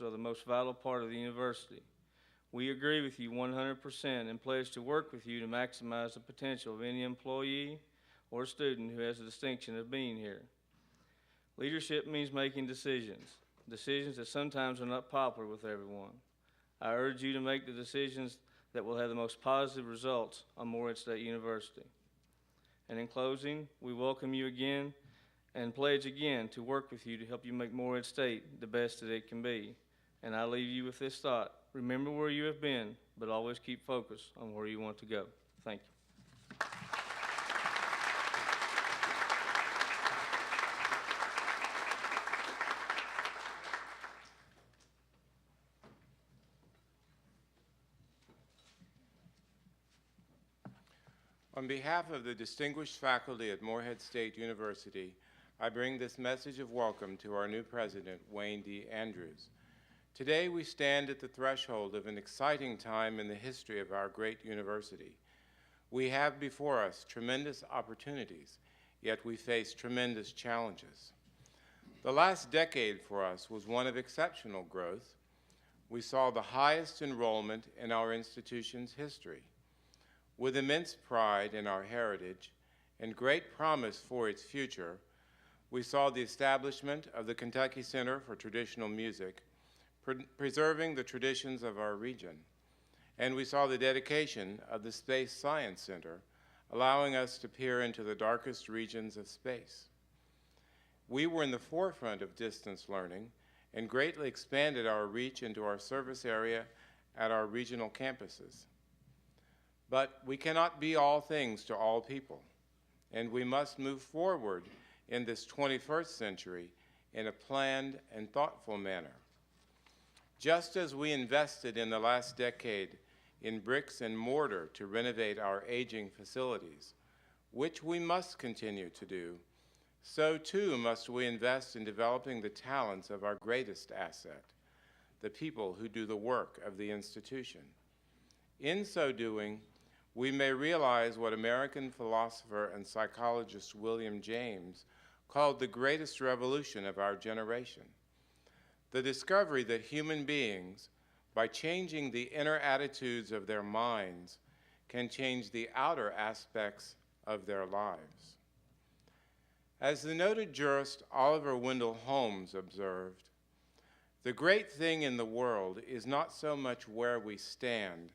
are the most vital part of the university. We agree with you 100% and pledge to work with you to maximize the potential of any employee or student who has the distinction of being here. Leadership means making decisions that sometimes are not popular with everyone. I urge you to make the decisions that will have the most positive results on Morehead State University. And in closing, we welcome you again and pledge again to work with you to help you make Morehead State the best that it can be. And I leave you with this thought: remember where you have been, but always keep focused on where you want to go. Thank you. On behalf of the distinguished faculty at Morehead State University, I bring this message of welcome to our new president, Wayne D. Andrews. Today, we stand at the threshold of an exciting time in the history of our great university. We have before us tremendous opportunities, yet we face tremendous challenges. The last decade for us was one of exceptional growth. We saw the highest enrollment in our institution's history. With immense pride in our heritage and great promise for its future, we saw the establishment of the Kentucky Center for Traditional Music, preserving the traditions of our region. And we saw the dedication of the Space Science Center, allowing us to peer into the darkest regions of space. We were in the forefront of distance learning and greatly expanded our reach into our service area at our regional campuses. But we cannot be all things to all people, and we must move forward in this 21st century in a planned and thoughtful manner. Just as we invested in the last decade in bricks and mortar to renovate our aging facilities, which we must continue to do, so too must we invest in developing the talents of our greatest asset, the people who do the work of the institution. In so doing, we may realize what American philosopher and psychologist William James called the greatest revolution of our generation: the discovery that human beings, by changing the inner attitudes of their minds, can change the outer aspects of their lives. As the noted jurist Oliver Wendell Holmes observed, the great thing in the world is not so much where we stand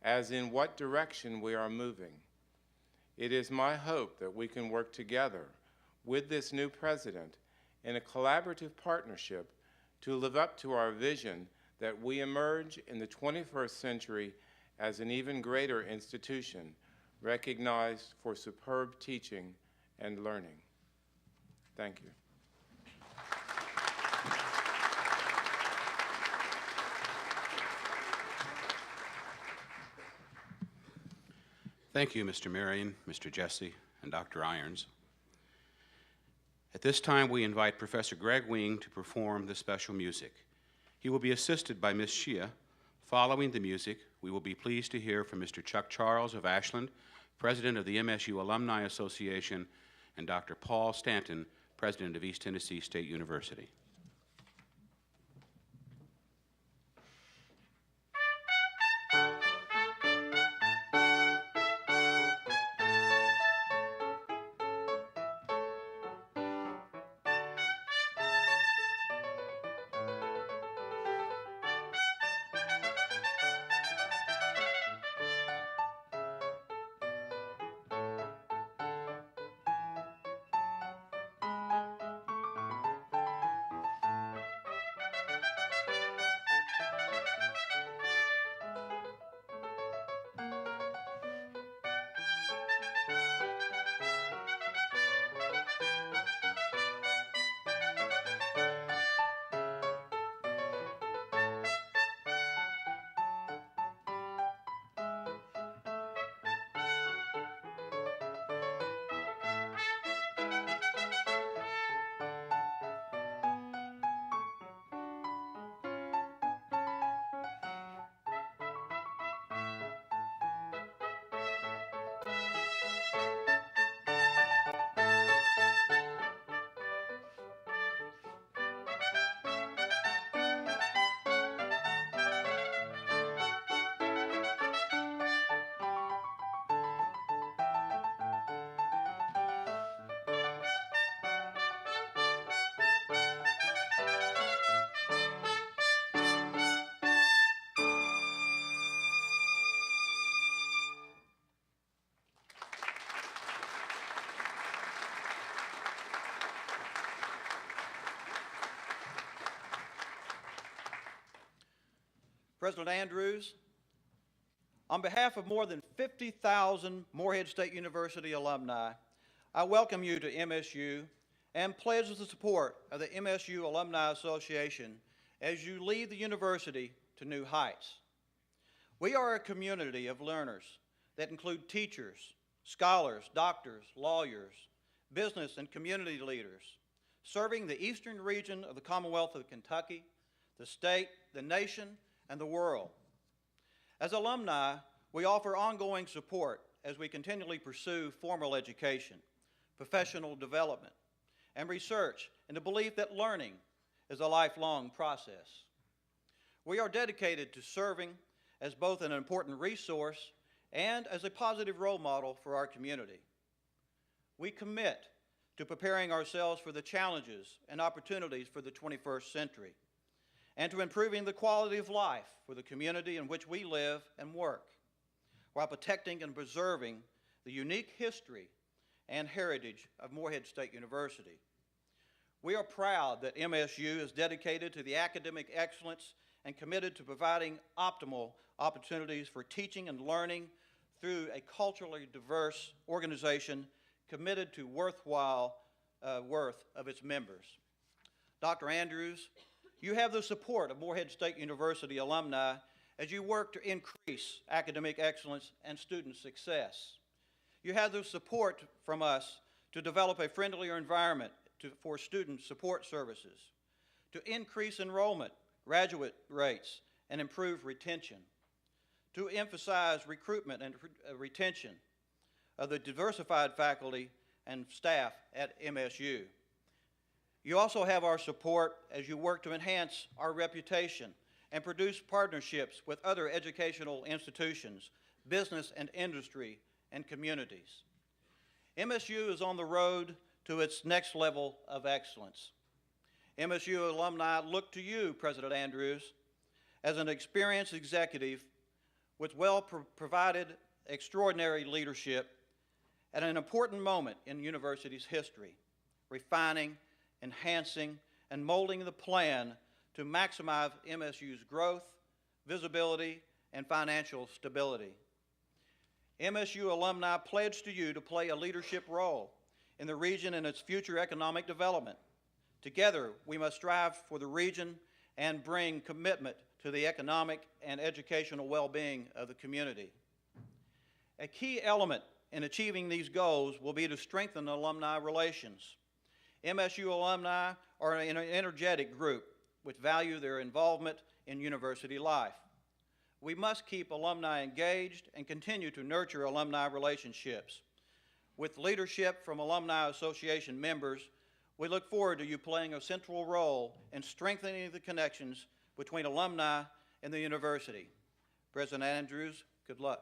as in what direction we are moving. It is my hope that we can work together with this new president in a collaborative partnership to live up to our vision that we emerge in the 21st century as an even greater institution, recognized for superb teaching and learning. Thank you. Thank you, Mr. Marion, Mr. Jesse, and Dr. Irons. At this time, we invite Professor Greg Wing to perform the special music. He will be assisted by Ms. Shia. Following the music, we will be pleased to hear from Mr. Chuck Charles of Ashland, President of the MSU Alumni Association, and Dr. Paul Stanton, President of East Tennessee State University. President Andrews, on behalf of more than 50,000 Morehead State University alumni, I welcome you to MSU and pledge the support of the MSU Alumni Association as you lead the university to new heights. We are a community of learners that include teachers, scholars, doctors, lawyers, business and community leaders, serving the eastern region of the Commonwealth of Kentucky, the state, the nation, and the world. As alumni, we offer ongoing support as we continually pursue formal education, professional development, and research in the belief that learning is a lifelong process. We are dedicated to serving as both an important resource and as a positive role model for our community. We commit to preparing ourselves for the challenges and opportunities for the 21st century, and to improving the quality of life for the community in which we live and work, while protecting and preserving the unique history and heritage of Morehead State University. We are proud that MSU is dedicated to the academic excellence and committed to providing optimal opportunities for teaching and learning through a culturally diverse organization committed to worthwhile worth of its members. Dr. Andrews, you have the support of Morehead State University alumni as you work to increase academic excellence and student success. You have the support from us to develop a friendlier environment for student support services, to increase enrollment, graduate rates, and improve retention, to emphasize recruitment and retention of the diversified faculty and staff at MSU. You also have our support as you work to enhance our reputation and produce partnerships with other educational institutions, business and industry, and communities. MSU is on the road to its next level of excellence. MSU alumni look to you, President Andrews, as an experienced executive with well-provided extraordinary leadership at an important moment in the university's history, refining, enhancing, and molding the plan to maximize MSU's growth, visibility, and financial stability. MSU alumni pledge to you to play a leadership role in the region and its future economic development. Together, we must strive for the region and bring commitment to the economic and educational well-being of the community. A key element in achieving these goals will be to strengthen alumni relations. MSU alumni are an energetic group which value their involvement in university life. We must keep alumni engaged and continue to nurture alumni relationships. With leadership from Alumni Association members, we look forward to you playing a central role in strengthening the connections between alumni and the university. President Andrews, good luck.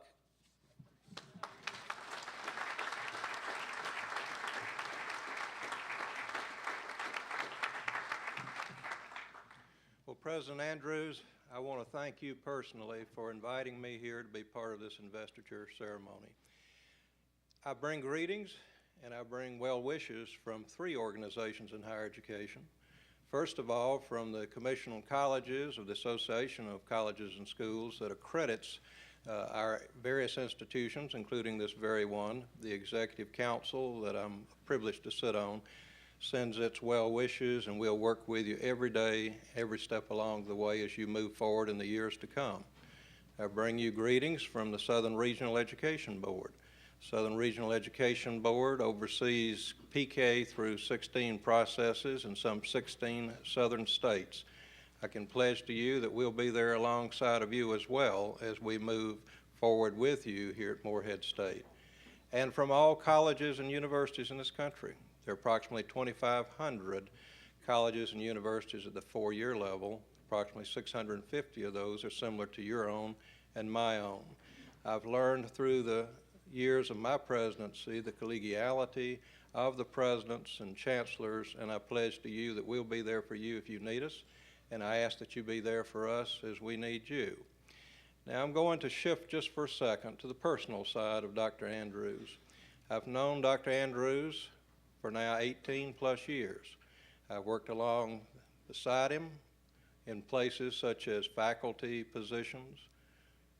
Well, President Andrews, I want to thank you personally for inviting me here to be part of this investiture ceremony. I bring greetings and I bring well wishes from three organizations in higher education. First of all, from the Commission on Colleges of the Association of Colleges and Schools that accredits our various institutions, including this very one. The Executive Council that I'm privileged to sit on sends its well wishes, and we'll work with you every day, every step along the way as you move forward in the years to come. I bring you greetings from the Southern Regional Education Board. Southern Regional Education Board oversees PK through 16 processes in some 16 southern states. I can pledge to you that we'll be there alongside of you as well as we move forward with you here at Morehead State. And from all colleges and universities in this country. There are approximately 2,500 colleges and universities at the four-year level. Approximately 650 of those are similar to your own and my own. I've learned through the years of my presidency the collegiality of the presidents and chancellors, and I pledge to you that we'll be there for you if you need us, and I ask that you be there for us as we need you. Now I'm going to shift just for a second to the personal side of Dr. Andrews. I've known Dr. Andrews for now 18 plus years. I've worked along beside him in places such as faculty positions,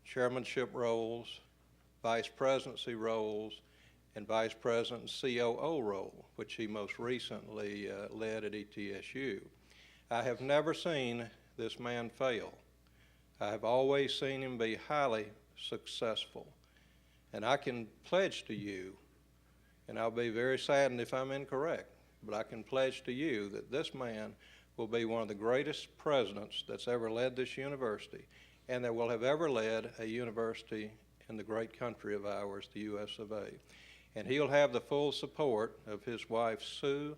chairmanship roles, vice presidency roles, and vice president and COO role, which he most recently led at ETSU. I have never seen this man fail. I have always seen him be highly successful. And I can pledge to you, and I'll be very saddened if I'm incorrect, but I can pledge to you that this man will be one of the greatest presidents that's ever led this university and that will have ever led a university in the great country of ours, the US of A. And he'll have the full support of his wife, Sue,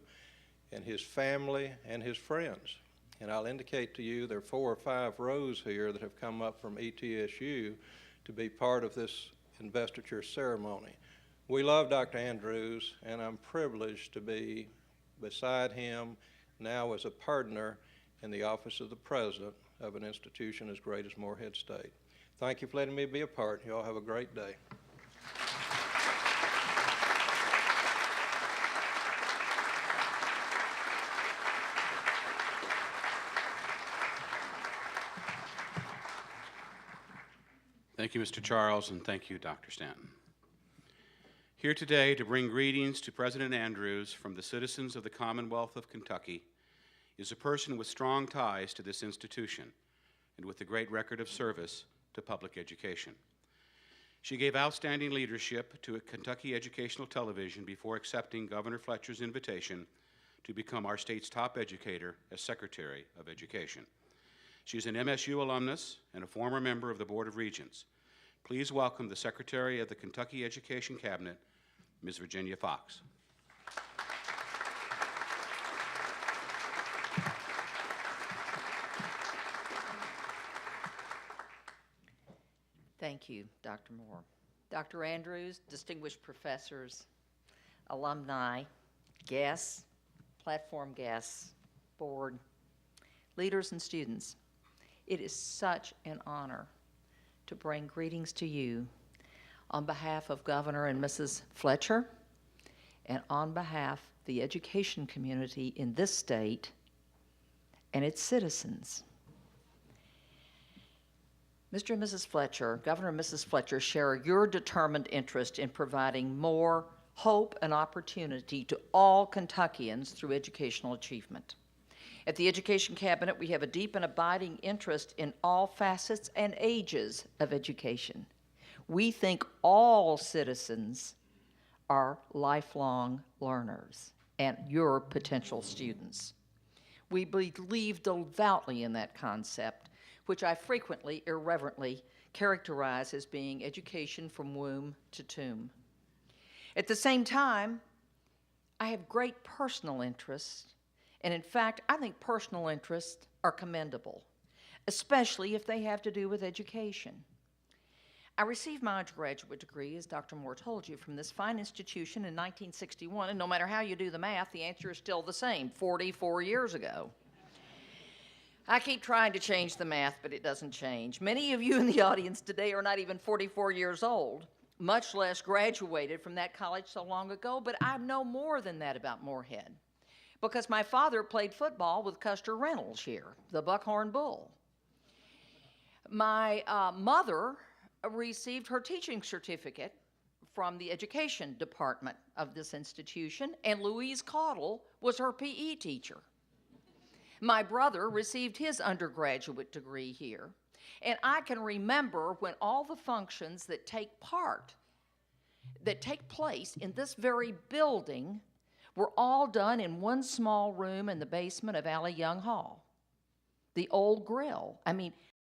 and his family and his friends. And I'll indicate to you there are 4 or 5 rows here that have come up from ETSU to be part of this investiture ceremony. We love Dr. Andrews, and I'm privileged to be beside him now as a partner in the office of the president of an institution as great as Morehead State. Thank you for letting me be a part. You all have a great day. Thank you, Mr. Charles, and thank you, Dr. Stanton. Here today to bring greetings to President Andrews from the citizens of the Commonwealth of Kentucky is a person with strong ties to this institution and with a great record of service to public education. She gave outstanding leadership to Kentucky Educational Television before accepting Governor Fletcher's invitation to become our state's top educator as Secretary of Education. She's an MSU alumnus and a former member of the Board of Regents. Please welcome the Secretary of the Kentucky Education Cabinet, Ms. Virginia Fox. Thank you, Dr. Moore. Dr. Andrews, distinguished professors, alumni, guests, platform guests, board, leaders and students, it is such an honor to bring greetings to you on behalf of Governor and Mrs. Fletcher and on behalf of the education community in this state and its citizens. Mr. and Mrs. Fletcher, Governor and Mrs. Fletcher share your determined interest in providing more hope and opportunity to all Kentuckians through educational achievement. At the Education Cabinet, we have a deep and abiding interest in all facets and ages of education. We think all citizens are lifelong learners and your potential students. We believe devoutly in that concept, which I frequently, irreverently characterize as being education from womb to tomb. At the same time, I have great personal interest, and in fact, I think personal interests are commendable, especially if they have to do with education. I received my undergraduate degree, as Dr. Moore told you, from this fine institution in 1961, and no matter how you do the math, the answer is still the same, 44 years ago. I keep trying to change the math, but it doesn't change. Many of you in the audience today are not even 44 years old, much less graduated from that college so long ago, but I know more than that about Morehead, because my father played football with Custer Reynolds here, the Buckhorn Bull. My mother received her teaching certificate from the education department of this institution, and Louise Caudle was her PE teacher. My brother received his undergraduate degree here, and I can remember when all the functions that take place in this very building were all done in one small room in the basement of Allie Young Hall. The old grill. I mean,